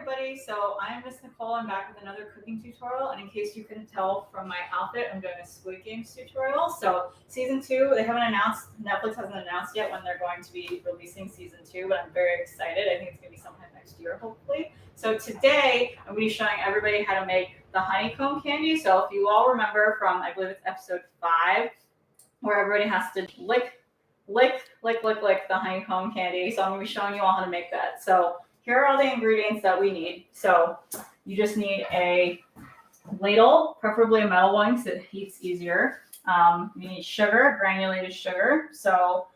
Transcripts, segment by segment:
everybody. So I'm Miss Nicole. I'm back with another cooking tutorial. And in case you couldn't tell from my outfit, I'm doing a Squid Games tutorial. So season 2, they haven't announced, Netflix hasn't announced yet when they're going to be releasing season 2, but I'm very excited. I think it's going to be sometime next year, hopefully. So today, I'm going to be showing everybody how to make the honeycomb candy. So if you all remember from, I believe it's episode 5, where everybody has to lick the honeycomb candy. So I'm going to be showing you all how to make that. So here are all the ingredients that we need. So you just need a ladle, preferably a metal one because it heats easier. You need sugar, granulated sugar. So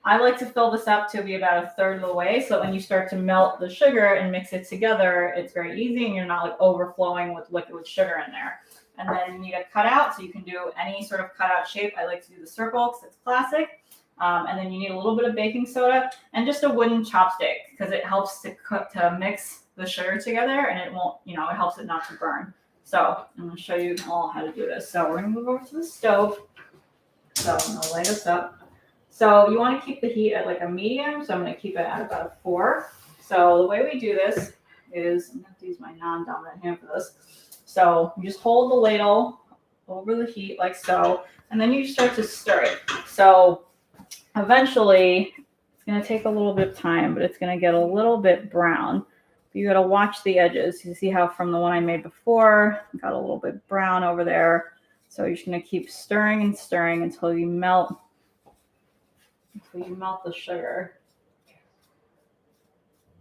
I like to fill this up to be about a third of the way, so when you start to melt the sugar and mix it together, it's very easy and you're not like overflowing with liquid sugar in there. And then you need a cutout, so you can do any sort of cutout shape. I like to do the circle because it's classic. And then you need a little bit of baking soda and just a wooden chopstick because it helps to mix the sugar together and it won't, it helps it not to burn. So I'm going to show you all how to do this. So we're going to move over to the stove. So I'm going to light this up. So you want to keep the heat at like a medium. So I'm going to keep it at about a 4. So the way we do this is, I'm going to use my non-dominant hand for this. So you just hold the ladle over the heat like so, and then you start to stir it. So eventually, it's going to take a little bit of time, but it's going to get a little bit brown. But you got to watch the edges. You see how from the one I made before, it got a little bit brown over there. So you're just going to keep stirring and stirring until you melt the sugar.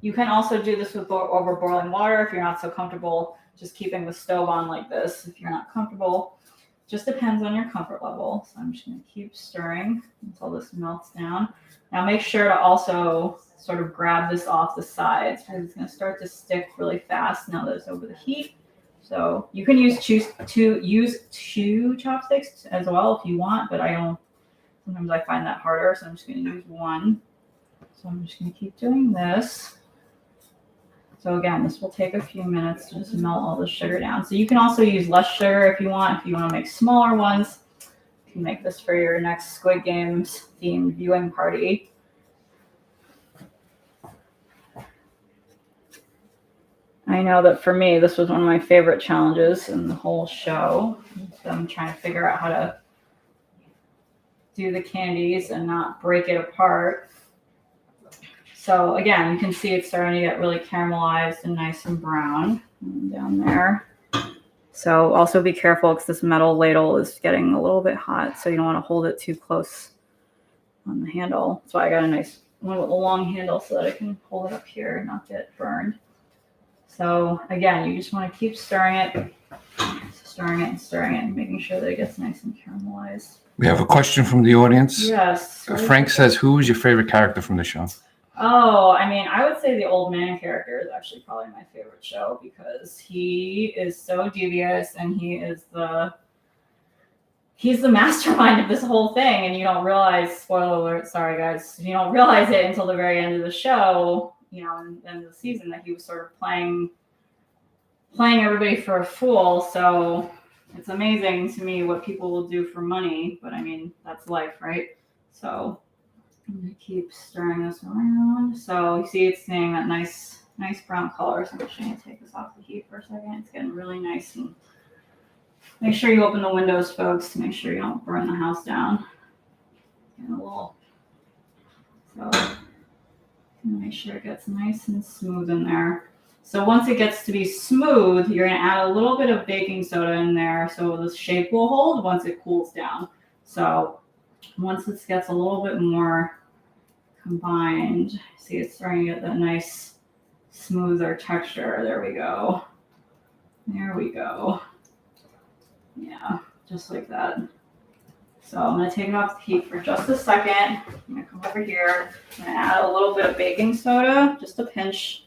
You can also do this with over boiling water if you're not so comfortable just keeping the stove on like this. If you're not comfortable, just depends on your comfort level. So I'm just going to keep stirring until this melts down. Now make sure to also sort of grab this off the sides because it's going to start to stick really fast now that it's over the heat. So you can use two chopsticks as well if you want, but sometimes I find that harder, so I'm just going to use one. So I'm just going to keep doing this. So again, this will take a few minutes to just melt all the sugar down. So you can also use less sugar if you want. If you want to make smaller ones, you can make this for your next Squid Games themed viewing party. I know that for me, this was one of my favorite challenges in the whole show. So I'm trying to figure out how to do the candies and not break it apart. So again, you can see it's starting to get really caramelized and nice and brown down there. So also be careful because this metal ladle is getting a little bit hot, so you don't want to hold it too close on the handle. So I got a nice one with a long handle so that I can hold it up here and not get burned. So again, you just want to keep stirring it, making sure that it gets nice and caramelized. We have a question from the audience. Yes. Frank says, who is your favorite character from the show? Oh, I mean, I would say the old man character is actually probably my favorite show because he is so devious and he's the mastermind of this whole thing. And you don't realize, spoiler alert, sorry guys, you don't realize it until the very end of the show, and the season that he was sort of playing everybody for a fool. So it's amazing to me what people will do for money, but I mean, that's life, right? So I'm going to keep stirring this around. So you see it's getting that nice brown color. So I'm just going to take this off the heat for a second. It's getting really nice. And make sure you open the windows, folks, to make sure you don't burn the house down. So make sure it gets nice and smooth in there. So once it gets to be smooth, you're going to add a little bit of baking soda in there so the shape will hold once it cools down. So once this gets a little bit more combined, see it's starting to get that nice smoother texture. There we go. Yeah, just like that. So I'm going to take it off the heat for just a second. I'm going to come over here. I'm going to add a little bit of baking soda, just a pinch,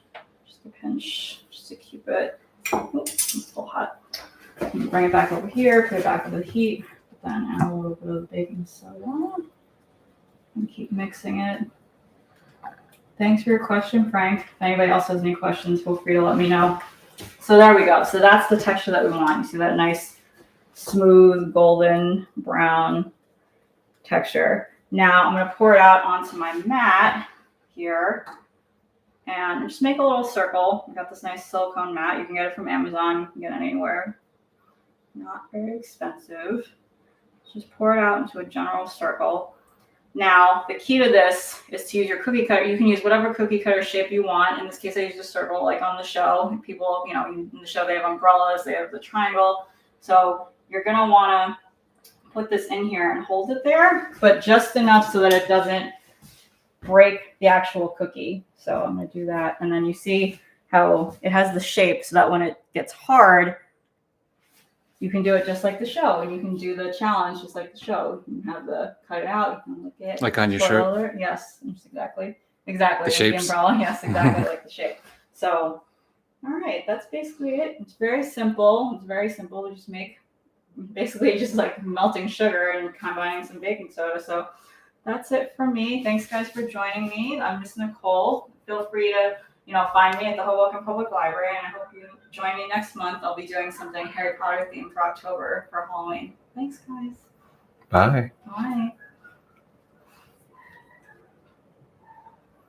just to keep it. Oops, it's still hot. Bring it back over here, put it back over the heat. Then add a little bit of baking soda and keep mixing it. Thanks for your question, Frank. If anybody else has any questions, feel free to let me know. So there we go. So that's the texture that we want. You see that nice, smooth, golden brown texture. Now I'm going to pour it out onto my mat here. And just make a little circle. I got this nice silicone mat. You can get it from Amazon. You can get it anywhere. Not very expensive. Just pour it out into a general circle. Now, the key to this is to use your cookie cutter. You can use whatever cookie cutter shape you want. In this case, I used a circle like on the show. People, in the show, they have umbrellas. They have the triangle. So you're going to want to put this in here and hold it there, but just enough so that it doesn't break the actual cookie. So I'm going to do that. And then you see how it has the shape so that when it gets hard, you can do it just like the show. And you can do the challenge just like the show. You can have the cut it out. You can lick it. Like on your shirt? Yes, exactly. The Like shapes? the umbrella. Yes, exactly like the shape. So, all right, that's basically it. It's very simple. We just make basically just like melting sugar and combining some baking soda. So that's it for me. Thanks guys for joining me. I'm Miss Nicole. Feel free to, find me at the Hoboken Public Library, and I hope you join me next month. I'll be doing something Harry Potter themed for October for Halloween. Thanks guys. Bye.